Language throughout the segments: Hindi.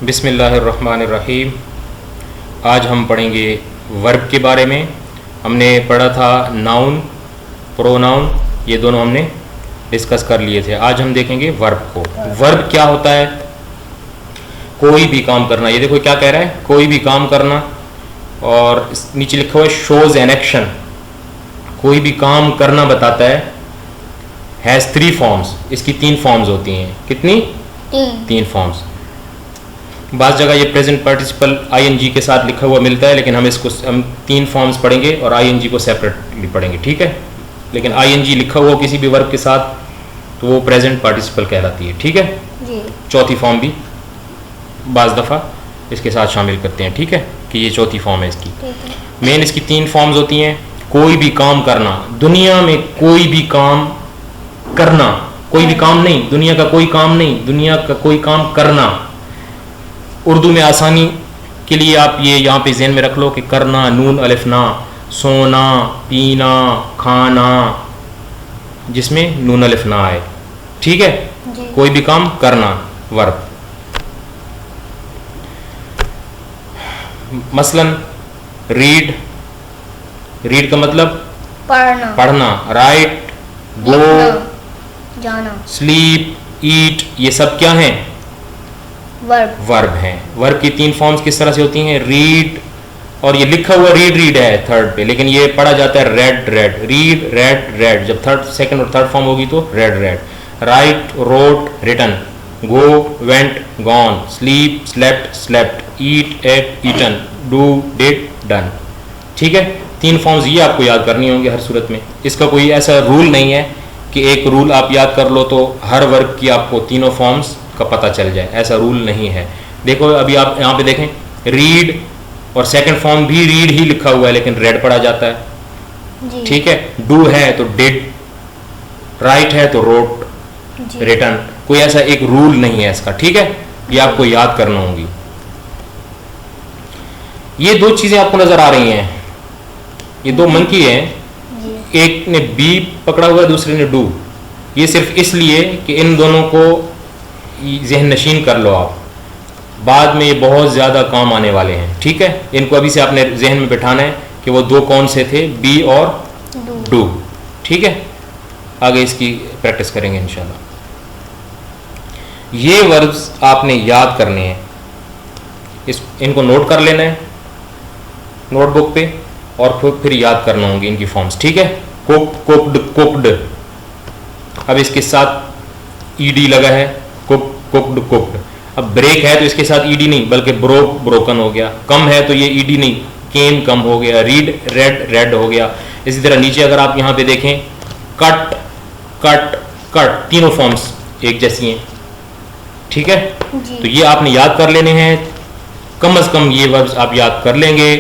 बिस्मिल्लाहिर्रहमानिर्रहीम। आज हम पढ़ेंगे वर्ब के बारे में। हमने पढ़ा था नाउन, प्रोनाउन, ये दोनों हमने डिस्कस कर लिए थे। आज हम देखेंगे वर्ब को। वर्ब क्या होता है? कोई भी काम करना। ये देखो क्या कह रहा है, कोई भी काम करना। और नीचे लिखा हुआ है शोज एन एक्शन, कोई भी काम करना बताता है। हैज़ 3 फॉर्म्स, इसकी 3 फॉर्म्स होती हैं। कितनी? 3 फॉर्म्स। बाज़ जगह ये प्रेजेंट पार्टिसिपल आईएनजी के साथ लिखा हुआ मिलता है, लेकिन हम 3 फॉर्म्स पढ़ेंगे और आईएनजी को सेपरेटली पढ़ेंगे, ठीक है। लेकिन आईएनजी लिखा हुआ किसी भी वर्ब के साथ तो वो प्रेजेंट पार्टिसिपल कहलाती है, ठीक है जी। चौथी फॉर्म भी बाज़ दफ़ा इसके साथ शामिल करते हैं, ठीक है, कि ये चौथी फॉर्म है इसकी। मेन इसकी 3 फॉर्म्स होती हैं। कोई भी काम करना, दुनिया में कोई भी काम करना, कोई भी काम नहीं, दुनिया का कोई काम नहीं, दुनिया का कोई काम करना। उर्दू में आसानी के लिए आप ये यहाँ पे ज़हन में रख लो कि करना, नून अलिफ ना, सोना, पीना, खाना, जिसमें नून अलिफ ना आए, ठीक है। कोई भी काम करना, वर्ब। मसलन रीड, रीड का मतलब पढ़ना। राइट, गो, जाना, स्लीप, ईट, ये सब क्या हैं? वर्ब हैं। वर्ब की 3 फॉर्म्स किस तरह से होती हैं? रीड, और ये लिखा हुआ रीड है थर्ड पे, लेकिन ये पढ़ा जाता है रेड। Read, read. जब सेकंड और थर्ड फॉर्म होगी तो read. Write, wrote, written. Go, went, gone. Sleep, slept. Eat, ate, eaten. Do, did, done, ठीक है। 3 फॉर्म्स ये आपको याद करनी होंगी हर सूरत में। इसका कोई ऐसा रूल नहीं है कि एक रूल आप याद कर लो तो हर वर्ब की आपको तीनों फॉर्म्स का पता चल जाए, ऐसा रूल नहीं है। देखो अभी आप यहाँ पे देखें, रीड और सेकंड फॉर्म भी रीड ही लिखा हुआ है, लेकिन रेड पढ़ा जाता है, ठीक है। डू है तो डिड, राइट है तो रोट, रिटन। कोई ऐसा एक रूल नहीं है इसका, ठीक है। ये आपको याद करना होगी। ये 2 चीजें आपको नजर आ रही हैं, ये 2 मंकी हैं, एक ने बी पकड़ा हुआ है, दूसरे ने डू। ये सिर्फ इसलिए कि इन दोनों को ज़हन नशीन कर लो आप, बाद में ये बहुत ज़्यादा काम आने वाले हैं, ठीक है। इनको अभी से आपने जहन में बिठाना है कि वो 2 कौन से थे, बी और डू, ठीक है। आगे इसकी प्रैक्टिस करेंगे इंशाल्लाह। ये वर्ब्स आपने याद करने हैं, इनको नोट कर लेना है नोटबुक पे, और फिर याद करना होंगे इनकी फॉर्म्स, ठीक है। कुक्ड। अब इसके साथ ईडी लगा है, कुक्ड। अब ब्रेक है तो इसके साथ ईडी नहीं बल्कि ब्रोकन हो गया। कम है तो ये ईडी नहीं, केम कम हो गया। रीड, रेड हो गया। इसी तरह नीचे अगर आप यहाँ पे देखें, कट, तीनों फॉर्म्स एक जैसी हैं, ठीक है। तो ये आपने याद कर लेने हैं, कम से कम ये वर्ब्स आप याद कर लेंगे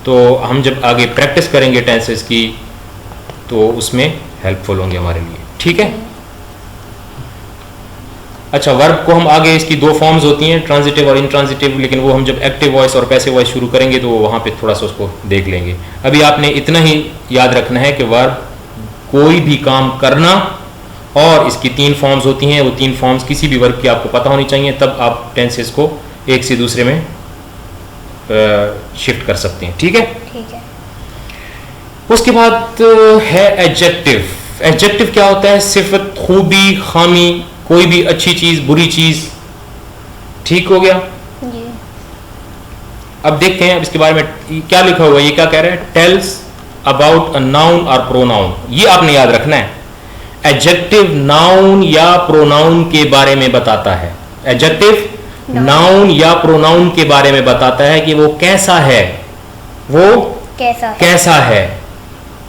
तो हम जब आगे प्रैक्टिस करेंगे टेंसेस की तो उसमें हेल्पफुल होंगे हमारे लिए, ठीक है। अच्छा, वर्ब को हम आगे, इसकी 2 फॉर्म्स होती हैं, ट्रांजिटिव और इंट्रांजिटिव, लेकिन वो हम जब एक्टिव वॉइस और पैसिव वॉइस शुरू करेंगे तो वहाँ पे थोड़ा सा उसको देख लेंगे। अभी आपने इतना ही याद रखना है कि वर्ब कोई भी काम करना, और इसकी 3 फॉर्म्स होती हैं। वो 3 फॉर्म्स किसी भी वर्ब की आपको पता होनी चाहिए, तब आप टेंसेस को एक से दूसरे में शिफ्ट कर सकते हैं, ठीक है। उसके बाद है एडजेक्टिव। एडजेक्टिव क्या होता है? सिफत, खूबी, खामी, कोई भी अच्छी चीज, बुरी चीज, ठीक हो गया जी। अब देखते हैं अब इसके बारे में क्या लिखा हुआ है। ये क्या कह रहा है? टेल्स अबाउट अ नाउन और प्रोनाउन। ये आपने याद रखना है। एडजेक्टिव नाउन या प्रोनाउन के बारे में बताता है। एडजेक्टिव नाउन या प्रोनाउन के बारे में बताता है कि वो कैसा है, कैसा है,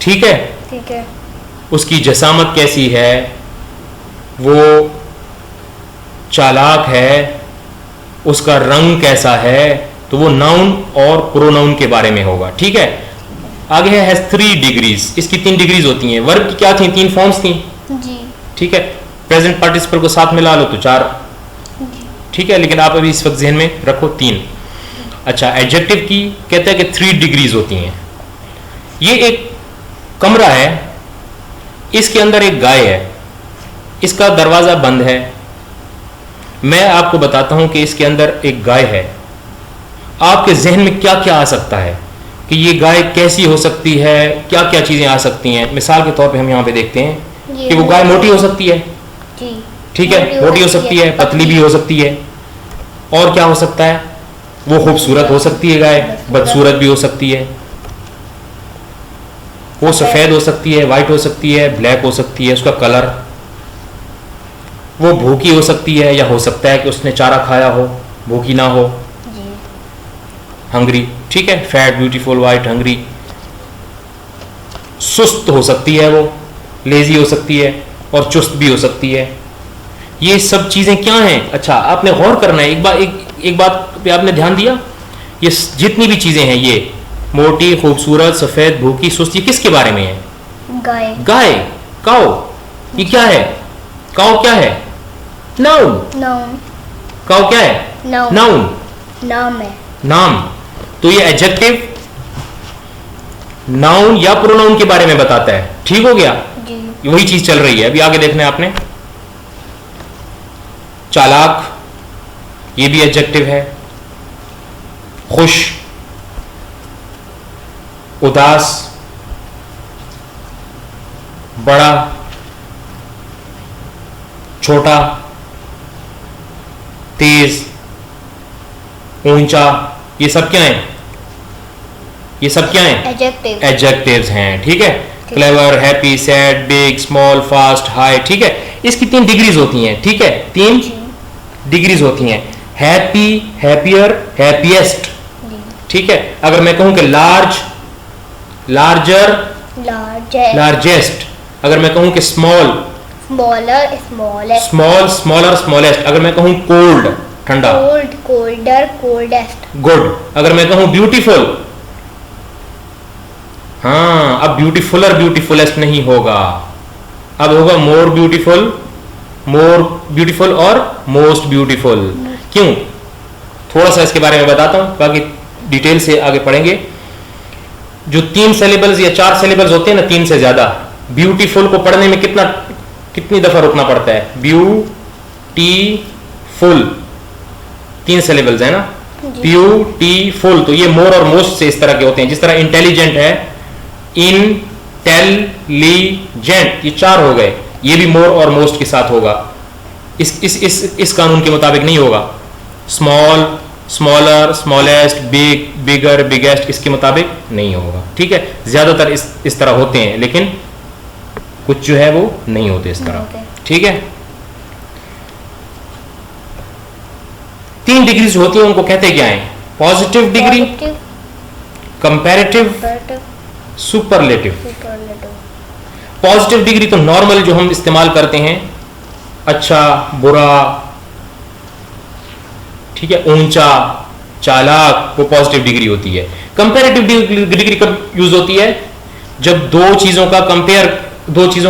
ठीक है। उसकी जसामत कैसी है, वो चालाक है, उसका रंग कैसा है, तो वो नाउन और प्रोनाउन के बारे में होगा, ठीक है। आगे है हैज 3 डिग्रीज। इसकी 3 डिग्रीज होती हैं। वर्ब की क्या थी? 3 फॉर्म्स थी जी, ठीक है। प्रेजेंट पार्टिसिपल को साथ मिला लो तो 4, ठीक है, लेकिन आप अभी इस वक्त ज़हन में रखो 3। अच्छा, एडजेक्टिव की कहते हैं कि 3 डिग्रीज होती हैं। ये एक कमरा है, इसके अंदर एक गाय है, इसका दरवाज़ा बंद है, मैं आपको बताता हूं कि इसके अंदर एक गाय है। आपके जहन में क्या क्या आ सकता है कि ये गाय कैसी हो सकती है, क्या क्या चीजें आ सकती हैं। मिसाल के तौर पे हम यहाँ पे देखते हैं कि वो गाय मोटी हो सकती है, जी, ठीक है, मोटी हो सकती है, पतली भी हो सकती है। और क्या हो सकता है? वो खूबसूरत हो सकती है गाय, बदसूरत भी हो सकती है। वो सफेद हो सकती है, वाइट हो सकती है, ब्लैक हो सकती है उसका कलर। वो भूखी हो सकती है, या हो सकता है कि उसने चारा खाया हो, भूखी ना हो, जी, हंग्री, ठीक है, फैट, ब्यूटीफुल, वाइट, हंग्री। सुस्त हो सकती है, वो लेजी हो सकती है, और चुस्त भी हो सकती है। ये सब चीजें क्या हैं? अच्छा, आपने गौर करना है। एक बात पे आपने ध्यान दिया, ये जितनी भी चीजें हैं, ये मोटी, खूबसूरत, सफेद, भूखी, सुस्त, ये किसके बारे में है? गाय, गाय, काऊ। ये क्या है? काऊ क्या है? नाउन। नाउन, काऊ क्या है? नाउन, नाउन, नाम है, नाम। तो ये एडजेक्टिव नाउन या प्रोनाउन के बारे में बताता है। ठीक हो गया? जी, वही चीज चल रही है। अभी आगे देखना है आपने। चालाक, ये भी एडजेक्टिव है। खुश, उदास, बड़ा, छोटा, तेज, ऊंचा, ये सब क्या है? ये सब क्या है? एडजेक्टिव, एडजेक्टिव्स हैं। ठीक है? Clever, happy, sad, big, small, fast, high. ठीक है? इसकी 3 डिग्रीज होती हैं। ठीक है? 3 डिग्रीज होती हैं। Happy, happier, happiest. जी, ठीक है? अगर मैं कहूं कि लार्ज, लार्जर, लार्जेस्ट, लार्जेस्ट। अगर मैं कहूं कि small, smaller, smallest, small, smaller, smallest. अगर मैं कहूं कोल्ड, ठंडा, कोल्ड, कोल्डर, कोल्डेस्ट, गुड। अगर मैं कहूं ब्यूटीफुल, हाँ, अब ब्यूटीफुलर, ब्यूटीफुलेस्ट नहीं होगा, अब होगा मोर ब्यूटीफुल, मोर ब्यूटीफुल और मोस्ट ब्यूटीफुल। क्यों? थोड़ा सा इसके बारे में बताता हूं, बाकी डिटेल से आगे पढ़ेंगे। जो 3 सिलेबल्स या 4 सिलेबल्स होते हैं ना, 3 से ज्यादा, ब्यूटीफुल को पढ़ने में कितनी दफा रुकना पड़ता है? ब्यूटीफुल 3 सिलेबल्स है ना, ब्यूटीफुल। तो ये मोर और मोस्ट से इस तरह के होते हैं। जिस तरह इंटेलिजेंट है, इंटेलिजेंट, ये 4 हो गए। ये भी मोर और मोस्ट के साथ होगा। इस कानून के मुताबिक नहीं होगा। स्मॉल, स्मॉलर, स्मॉलेस्ट, बिग, बिगर, बिगेस्ट, इसके मुताबिक नहीं होगा। ठीक है? ज्यादातर इस तरह होते हैं, लेकिन कुछ जो है वो नहीं होते इस तरह। ठीक है? 3 डिग्री जो होती है उनको कहते क्या है? Positive degree, comparative, superlative. Positive degree तो नॉर्मल जो हम इस्तेमाल करते हैं, अच्छा, बुरा, ठीक है, ऊंचा, चालाक, वो पॉजिटिव डिग्री होती है। कंपैरेटिव डिग्री कब यूज होती है? जब दो चीजों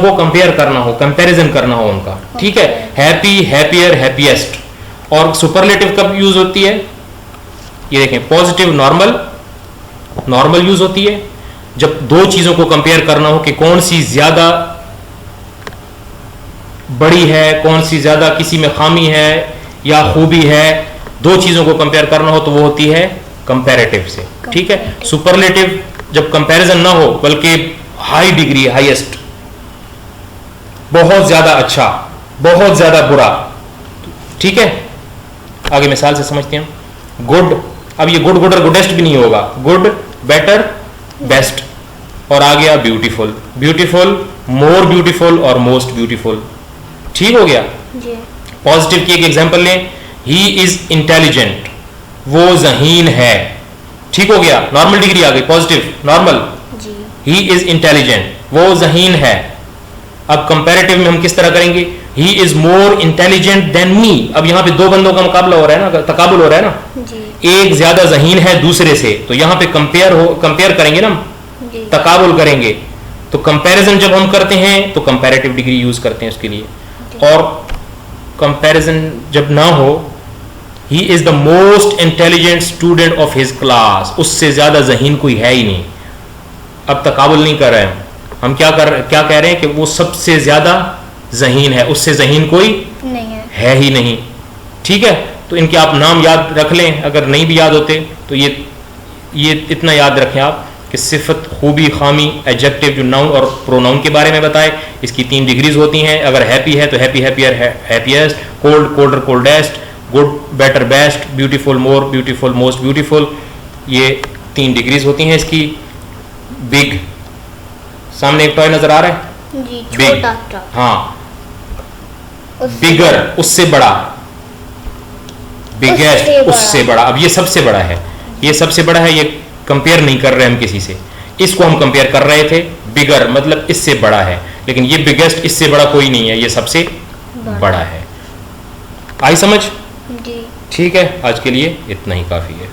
को कंपेयर करना हो, कंपैरिजन करना हो उनका। ठीक है? Happy, happier, happiest. और सुपरलेटिव कब यूज होती है? ये देखें, पॉजिटिव नॉर्मल यूज होती है जब 2 चीजों को कंपेयर करना हो कि कौन सी ज्यादा बड़ी है, कौन सी ज्यादा किसी में खामी है या खूबी है। 2 चीजों को कंपेयर करना हो तो वो होती है कंपैरेटिव से। ठीक है? सुपरलेटिव जब कंपैरिजन ना हो, बल्कि हाई डिग्री, हाईएस्ट, बहुत ज्यादा अच्छा, बहुत ज्यादा बुरा। ठीक है? आगे मिसाल से समझते हैं। गुड, अब ये गुड, गुड और गुडेस्ट भी नहीं होगा। Good, better, best. और आ गया ब्यूटीफुल, ब्यूटीफुल, मोर ब्यूटीफुल और मोस्ट ब्यूटीफुल। ठीक हो गया? जी, पॉजिटिव की एक एग्जांपल लें। ही इज इंटेलिजेंट, वो ज़हीन है। ठीक हो गया? नॉर्मल डिग्री आ गई, पॉजिटिव, नॉर्मल। जी, ही इज इंटेलिजेंट, वो ज़हीन है। अब कंपैरेटिव में हम किस तरह करेंगे? He is more intelligent than me. अब यहां पे 2 बंदों का मुकाबला हो रहा है ना, तकाबुल हो रहा है ना। जी, एक ज्यादा ज़हीन है दूसरे से, तो यहां पे कंपेयर करेंगे ना, जी, तकाबुल करेंगे। तो कंपैरिजन जब हम करते हैं तो कंपैरेटिव डिग्री यूज करते हैं उसके लिए। और कंपैरिजन जब ना हो, he is the most intelligent student of his class, उससे ज्यादा ज़हीन कोई है ही नहीं। अब तकाबुल नहीं कर रहे हैं हम, क्या कह रहे हैं कि वो सबसे ज्यादा ज़हीन है, उससे ज़हीन कोई नहीं है ही नहीं। ठीक है, तो इनके आप नाम याद रख लें, अगर नहीं भी याद होते तो ये इतना याद रखें आप कि सिफत, खूबी, खामी, एडजेक्टिव जो नाउन और प्रोनाउन के बारे में बताए, इसकी 3 डिग्रीज होती हैं। अगर हैप्पी है तो happy, happier, happiest, cold, colder, coldest, good, better, best, beautiful, more beautiful, most beautiful, ये 3 डिग्रीज होती हैं इसकी। बिग, सामने एक टॉय नजर आ रहा है, जी, बिग, छोटा सा। हाँ, उससे बिगर, उससे बड़ा, बिगेस्ट, उससे बड़ा। उससे बड़ा। अब ये सबसे बड़ा है, ये सबसे बड़ा है, ये कंपेयर नहीं कर रहे हम किसी से, इसको हम कंपेयर कर रहे थे। बिगर मतलब इससे बड़ा है, लेकिन ये बिगेस्ट, इससे बड़ा कोई नहीं है, ये सबसे बड़ा है। आई समझ? जी। ठीक है, आज के लिए इतना ही काफी है।